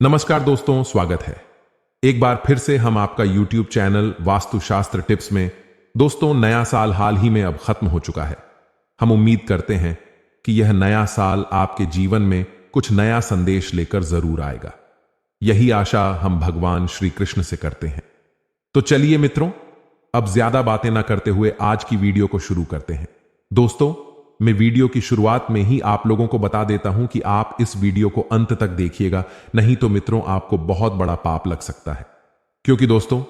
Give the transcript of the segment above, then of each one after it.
नमस्कार दोस्तों, स्वागत है एक बार फिर से हम आपका YouTube चैनल वास्तुशास्त्र टिप्स में। दोस्तों, नया साल हाल ही में अब खत्म हो चुका है। हम उम्मीद करते हैं कि यह नया साल आपके जीवन में कुछ नया संदेश लेकर जरूर आएगा। यही आशा हम भगवान श्री कृष्ण से करते हैं। तो चलिए मित्रों, अब ज्यादा बातें ना करते हुए आज की वीडियो को शुरू करते हैं। दोस्तों, मैं वीडियो की शुरुआत में ही आप लोगों को बता देता हूं कि आप इस वीडियो को अंत तक देखिएगा, नहीं तो मित्रों आपको बहुत बड़ा पाप लग सकता है। क्योंकि दोस्तों,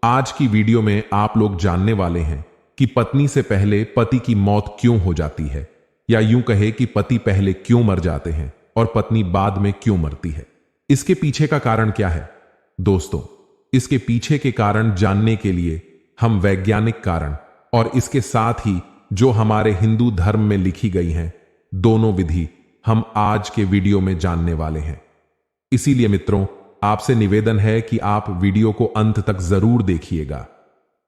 आज की वीडियो में आप लोग जानने वाले हैं कि पत्नी से पहले पति की मौत क्यों हो जाती है, या यूं कहे कि पति पहले क्यों मर जाते हैं और पत्नी बाद में क्यों मरती है। इसके पीछे का कारण क्या है? दोस्तों, इसके पीछे के कारण जानने के लिए हम वैज्ञानिक कारण और इसके साथ ही जो हमारे हिंदू धर्म में लिखी गई हैं, दोनों विधि हम आज के वीडियो में जानने वाले हैं। इसीलिए मित्रों, आपसे निवेदन है कि आप वीडियो को अंत तक जरूर देखिएगा।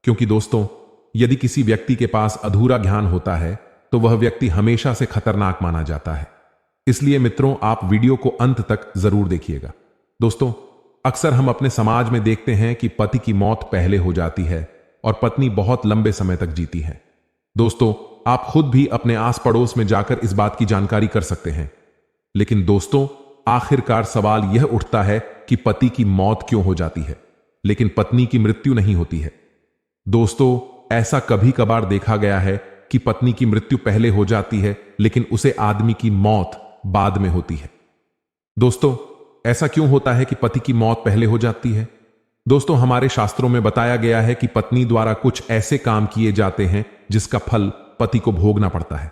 क्योंकि दोस्तों, यदि किसी व्यक्ति के पास अधूरा ज्ञान होता है तो वह व्यक्ति हमेशा से खतरनाक माना जाता है। इसलिए मित्रों, आप वीडियो को अंत तक जरूर देखिएगा। दोस्तों, अक्सर हम अपने समाज में देखते हैं कि पति की मौत पहले हो जाती है और पत्नी बहुत लंबे समय तक जीती है। दोस्तों, आप खुद भी अपने आस पड़ोस में जाकर इस बात की जानकारी कर सकते हैं। लेकिन दोस्तों, आखिरकार सवाल यह उठता है कि पति की मौत क्यों हो जाती है लेकिन पत्नी की मृत्यु नहीं होती है। दोस्तों, ऐसा कभी कभार देखा गया है कि पत्नी की मृत्यु पहले हो जाती है लेकिन उसे आदमी की मौत बाद में होती है। दोस्तों, ऐसा क्यों होता है कि पति की मौत पहले हो जाती है? दोस्तों, हमारे शास्त्रों में बताया गया है कि पत्नी द्वारा कुछ ऐसे काम किए जाते हैं जिसका फल पति को भोगना पड़ता है।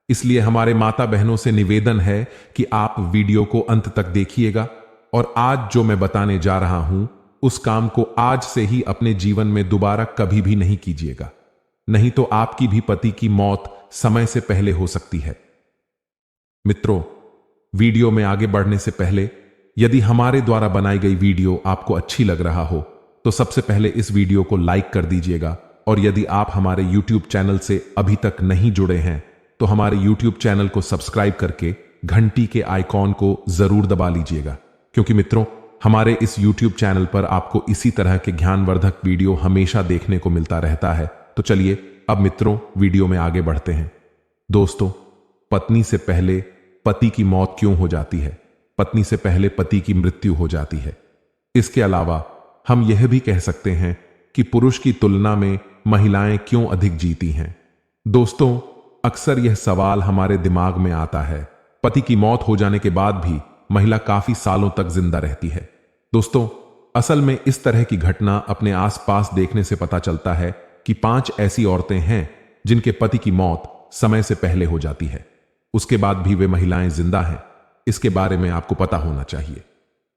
इसलिए हमारे माता बहनों से निवेदन है कि आप वीडियो को अंत तक देखिएगा और आज जो मैं बताने जा रहा हूं उस काम को आज से ही अपने जीवन में दोबारा कभी भी नहीं कीजिएगा, नहीं तो आपकी भी पति की मौत समय से पहले हो सकती है। मित्रों, वीडियो में आगे बढ़ने से पहले यदि हमारे द्वारा बनाई गई वीडियो आपको अच्छी लग रहा हो तो सबसे पहले इस वीडियो को लाइक कर दीजिएगा, और यदि आप हमारे YouTube चैनल से अभी तक नहीं जुड़े हैं तो हमारे YouTube चैनल को सब्सक्राइब करके घंटी के आइकॉन को जरूर दबा लीजिएगा। क्योंकि मित्रों, हमारे इस YouTube चैनल पर आपको इसी तरह के ज्ञानवर्धक वीडियो हमेशा देखने को मिलता रहता है। तो चलिए अब मित्रों, वीडियो में आगे बढ़ते हैं। दोस्तों, पत्नी से पहले पति की मौत क्यों हो जाती है? पत्नी से पहले पति की मृत्यु हो जाती है। इसके अलावा हम यह भी कह सकते हैं कि पुरुष की तुलना में महिलाएं क्यों अधिक जीती हैं। दोस्तों, अक्सर यह सवाल हमारे दिमाग में आता है, पति की मौत हो जाने के बाद भी महिला काफी सालों तक जिंदा रहती है। दोस्तों, असल में इस तरह की घटना अपने आसपास देखने से पता चलता है कि 5 ऐसी औरतें हैं जिनके पति की मौत समय से पहले हो जाती है, उसके बाद भी वे महिलाएं जिंदा हैं। इसके बारे में आपको पता होना चाहिए।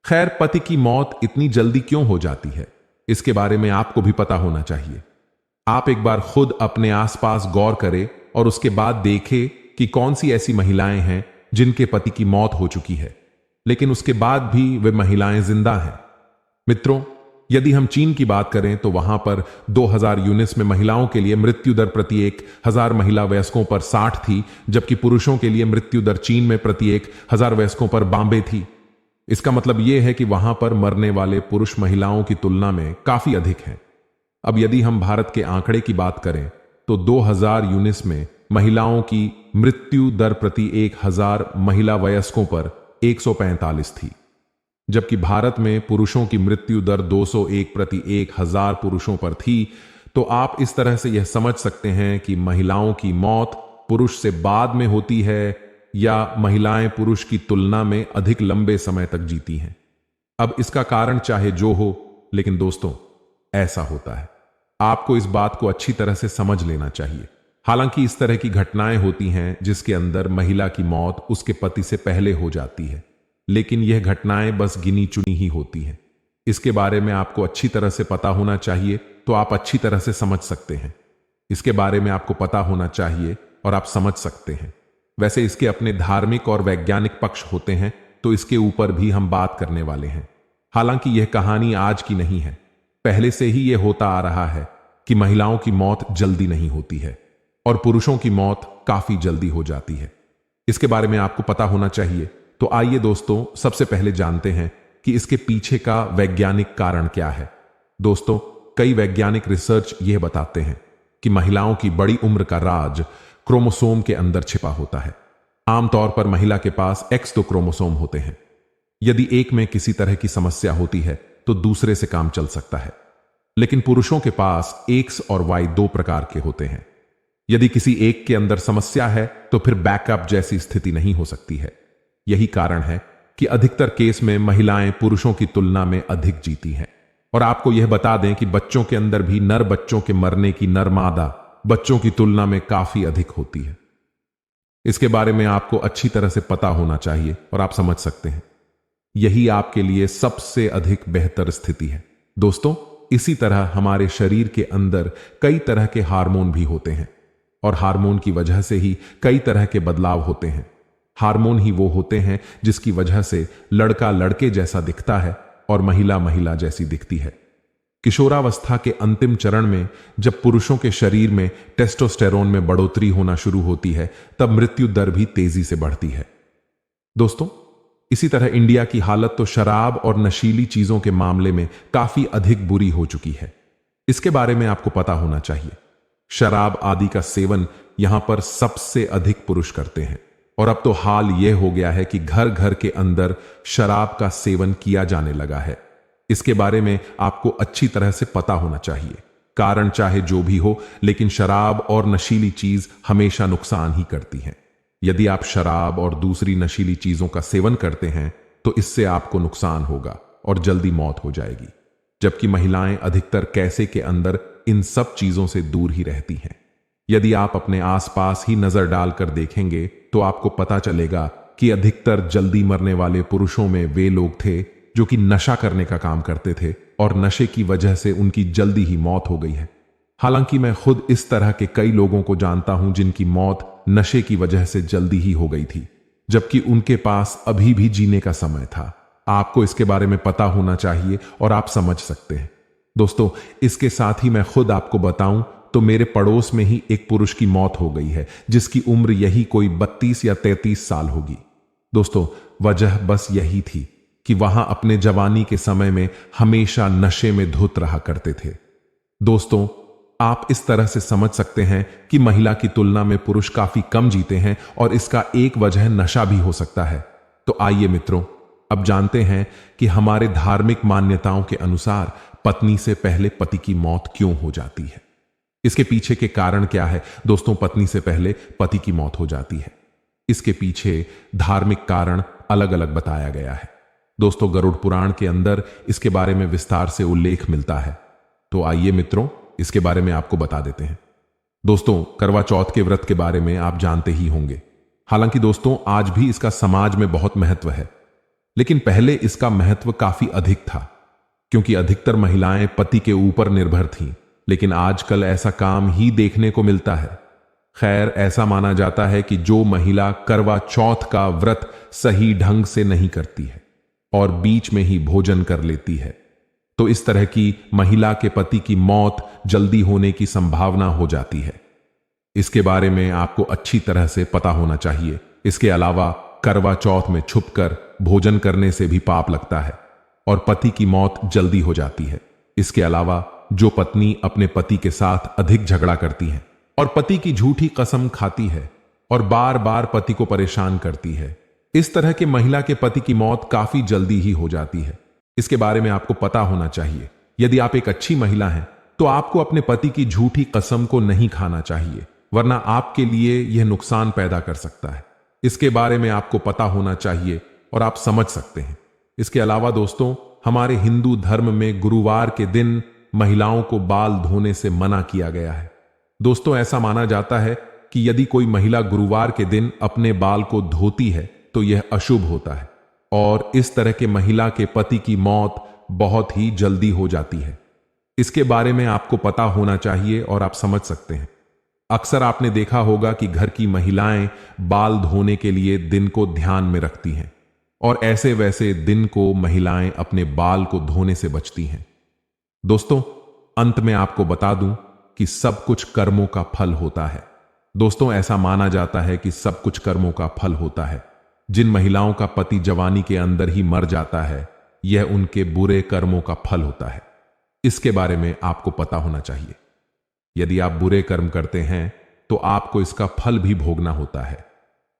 खैर, पति की मौत इतनी जल्दी क्यों हो जाती है, इसके बारे में आपको भी पता होना चाहिए। आप एक बार खुद अपने आसपास गौर करें और उसके बाद देखें कि कौन सी ऐसी महिलाएं हैं जिनके पति की मौत हो चुकी है लेकिन उसके बाद भी वे महिलाएं जिंदा हैं। मित्रों, यदि हम चीन की बात करें तो वहां पर 2019 में महिलाओं के लिए मृत्यु दर प्रति 1,000 महिला वयस्कों पर 60 थी, जबकि पुरुषों के लिए मृत्यु दर चीन में प्रति 1,000 वयस्कों पर 92 थी। इसका मतलब यह है कि वहां पर मरने वाले पुरुष महिलाओं की तुलना में काफी अधिक हैं। अब यदि हम भारत के आंकड़े की बात करें तो 2019 में महिलाओं की मृत्यु दर प्रति 1,000 महिला वयस्कों पर 145 थी, जबकि भारत में पुरुषों की मृत्यु दर 201 प्रति 1,000 पुरुषों पर थी। तो आप इस तरह से यह समझ सकते हैं कि महिलाओं की मौत पुरुष से बाद में होती है या महिलाएं पुरुष की तुलना में अधिक लंबे समय तक जीती हैं। अब इसका कारण चाहे जो हो, लेकिन दोस्तों ऐसा होता है। आपको इस बात को अच्छी तरह से समझ लेना चाहिए। हालांकि इस तरह की घटनाएं होती हैं जिसके अंदर महिला की मौत उसके पति से पहले हो जाती है, लेकिन यह घटनाएं बस गिनी चुनी ही होती हैं। इसके बारे में आपको अच्छी तरह से पता होना चाहिए, तो आप अच्छी तरह से समझ सकते हैं। इसके बारे में आपको पता होना चाहिए और आप समझ सकते हैं। वैसे इसके अपने धार्मिक और वैज्ञानिक पक्ष होते हैं, तो इसके ऊपर भी हम बात करने वाले हैं। हालांकि यह कहानी आज की नहीं है, पहले से ही यह होता आ रहा है कि महिलाओं की मौत जल्दी नहीं होती है और पुरुषों की मौत काफी जल्दी हो जाती है। इसके बारे में आपको पता होना चाहिए। तो आइए दोस्तों, सबसे पहले जानते हैं कि इसके पीछे का वैज्ञानिक कारण क्या है। दोस्तों, कई वैज्ञानिक रिसर्च यह बताते हैं कि महिलाओं की बड़ी उम्र का राज क्रोमोसोम के अंदर छिपा होता है। आमतौर पर महिला के पास एक्स तो क्रोमोसोम होते हैं। यदि एक में किसी तरह की समस्या होती है तो दूसरे से काम चल सकता है, लेकिन पुरुषों के पास एक्स और वाई दो प्रकार के होते हैं। यदि किसी एक के अंदर समस्या है तो फिर बैकअप जैसी स्थिति नहीं हो सकती है। यही कारण है कि अधिकतर केस में महिलाएं पुरुषों की तुलना में अधिक जीती हैं। और आपको यह बता दें कि बच्चों के अंदर भी नर बच्चों के मरने की नर मादा बच्चों की तुलना में काफी अधिक होती है। इसके बारे में आपको अच्छी तरह से पता होना चाहिए और आप समझ सकते हैं। यही आपके लिए सबसे अधिक बेहतर स्थिति है। दोस्तों, इसी तरह हमारे शरीर के अंदर कई तरह के हार्मोन भी होते हैं और हार्मोन की वजह से ही कई तरह के बदलाव होते हैं। हार्मोन ही वो होते हैं जिसकी वजह से लड़का लड़के जैसा दिखता है और महिला महिला जैसी दिखती है। किशोरावस्था के अंतिम चरण में जब पुरुषों के शरीर में टेस्टोस्टेरोन में बढ़ोतरी होना शुरू होती है, तब मृत्यु दर भी तेजी से बढ़ती है। दोस्तों, इसी तरह इंडिया की हालत तो शराब और नशीली चीजों के मामले में काफी अधिक बुरी हो चुकी है। इसके बारे में आपको पता होना चाहिए। शराब आदि का सेवन यहां पर सबसे अधिक पुरुष करते हैं और अब तो हाल यह हो गया है कि घर घर के अंदर शराब का सेवन किया जाने लगा है। इसके बारे में आपको अच्छी तरह से पता होना चाहिए। कारण चाहे जो भी हो, लेकिन शराब और नशीली चीज हमेशा नुकसान ही करती हैं। यदि आप शराब और दूसरी नशीली चीजों का सेवन करते हैं तो इससे आपको नुकसान होगा और जल्दी मौत हो जाएगी, जबकि महिलाएं अधिकतर कैसे के अंदर इन सब चीजों से दूर ही रहती हैं। यदि आप अपने आसपास ही नजर डालकर देखेंगे तो आपको पता चलेगा कि अधिकतर जल्दी मरने वाले पुरुषों में वे लोग थे जो कि नशा करने का काम करते थे और नशे की वजह से उनकी जल्दी ही मौत हो गई है। हालांकि मैं खुद इस तरह के कई लोगों को जानता हूं जिनकी मौत नशे की वजह से जल्दी ही हो गई थी, जबकि उनके पास अभी भी जीने का समय था। आपको इसके बारे में पता होना चाहिए और आप समझ सकते हैं। दोस्तों, इसके साथ ही मैं खुद आपको बताऊं तो मेरे पड़ोस में ही एक पुरुष की मौत हो गई है जिसकी उम्र यही कोई 32 या 33 साल होगी। दोस्तों, वजह बस यही थी कि वहां अपने जवानी के समय में हमेशा नशे में धुत रहा करते थे। दोस्तों, आप इस तरह से समझ सकते हैं कि महिला की तुलना में पुरुष काफी कम जीते हैं और इसका एक वजह नशा भी हो सकता है। तो आइए मित्रों, अब जानते हैं कि हमारे धार्मिक मान्यताओं के अनुसार पत्नी से पहले पति की मौत क्यों हो जाती है। इसके पीछे के कारण क्या है। दोस्तों, पत्नी से पहले पति की मौत हो जाती है, इसके पीछे धार्मिक कारण अलग अलग बताया गया है। दोस्तों, गरुड़ पुराण के अंदर इसके बारे में विस्तार से उल्लेख मिलता है। तो आइए मित्रों, इसके बारे में आपको बता देते हैं। दोस्तों, करवा चौथ के व्रत के बारे में आप जानते ही होंगे। हालांकि दोस्तों, आज भी इसका समाज में बहुत महत्व है, लेकिन पहले इसका महत्व काफी अधिक था क्योंकि अधिकतर महिलाएं पति के ऊपर निर्भर थीं, लेकिन आजकल ऐसा काम ही देखने को मिलता है। खैर, ऐसा माना जाता है कि जो महिला करवा चौथ का व्रत सही ढंग से नहीं करती है और बीच में ही भोजन कर लेती है, तो इस तरह की महिला के पति की मौत जल्दी होने की संभावना हो जाती है। इसके बारे में आपको अच्छी तरह से पता होना चाहिए। इसके अलावा करवा चौथ में छुपकर भोजन करने से भी पाप लगता है और पति की मौत जल्दी हो जाती है। इसके अलावा जो पत्नी अपने पति के साथ अधिक झगड़ा करती है और पति की झूठी कसम खाती है और बार बार पति को परेशान करती है, इस तरह के महिला के पति की मौत काफी जल्दी ही हो जाती है। इसके बारे में आपको पता होना चाहिए। यदि आप एक अच्छी महिला हैं तो आपको अपने पति की झूठी कसम को नहीं खाना चाहिए, वरना आपके लिए यह नुकसान पैदा कर सकता है। इसके बारे में आपको पता होना चाहिए और आप समझ सकते हैं। इसके अलावा दोस्तों, हमारे हिंदू धर्म में गुरुवार के दिन महिलाओं को बाल धोने से मना किया गया है। दोस्तों, ऐसा माना जाता है कि यदि कोई महिला गुरुवार के दिन अपने बाल को धोती है तो यह अशुभ होता है और इस तरह के महिला के पति की मौत बहुत ही जल्दी हो जाती है। इसके बारे में आपको पता होना चाहिए और आप समझ सकते हैं। अक्सर आपने देखा होगा कि घर की महिलाएं बाल धोने के लिए दिन को ध्यान में रखती हैं और ऐसे वैसे दिन को महिलाएं अपने बाल को धोने से बचती हैं। दोस्तों, अंत में आपको बता दूं कि सब कुछ कर्मों का फल होता है। दोस्तों, ऐसा माना जाता है कि सब कुछ कर्मों का फल होता है। जिन महिलाओं का पति जवानी के अंदर ही मर जाता है यह उनके बुरे कर्मों का फल होता है। इसके बारे में आपको पता होना चाहिए। यदि आप बुरे कर्म करते हैं तो आपको इसका फल भी भोगना होता है।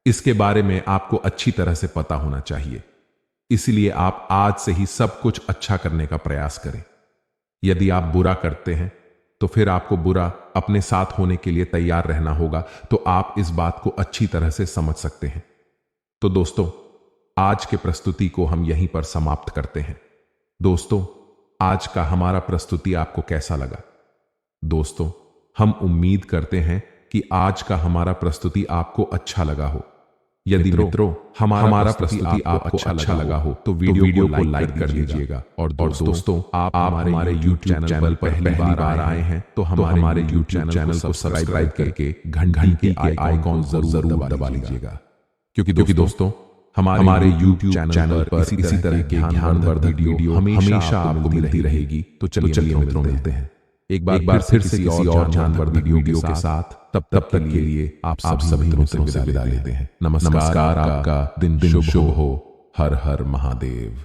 इसके बारे में आपको अच्छी तरह से पता होना चाहिए। इसलिए आप आज से ही सब कुछ अच्छा करने का प्रयास करें। यदि आप बुरा करते हैं तो फिर आपको बुरा अपने साथ होने के लिए तैयार रहना होगा। तो आप इस बात को अच्छी तरह से समझ सकते हैं। तो दोस्तों, आज के प्रस्तुति को हम यहीं पर समाप्त करते हैं। दोस्तों, आज का हमारा प्रस्तुति आपको कैसा लगा? दोस्तों, हम उम्मीद करते हैं कि आज का हमारा प्रस्तुति आपको अच्छा लगा हो। यदि मित्रों हमारा प्रस्तुति आपको अच्छा लगा हो तो वीडियो को लाइक कर दीजिएगा। और दोस्तों, आप हमारे YouTube चैनल पर पहली बार आए हैं तो हमारे YouTube चैनल को सब्सक्राइब करके घंटी के आइकॉन जरूर दबा लीजिएगा। क्योंकि दोस्तों, हमारे YouTube चैनल पर इसी तरह के ज्ञानवर्धक वीडियो हमेशा आपको मिलती रहेगी। तो चलिए मित्रों, मिलते हैं एक बार फिर से किसी और ज्ञानवर्धक वीडियो के साथ। तब तक के लिए आप सभी मित्रों से विदा लेते हैं। नमस्कार, आपका दिन शुभ हो। हर हर महादेव।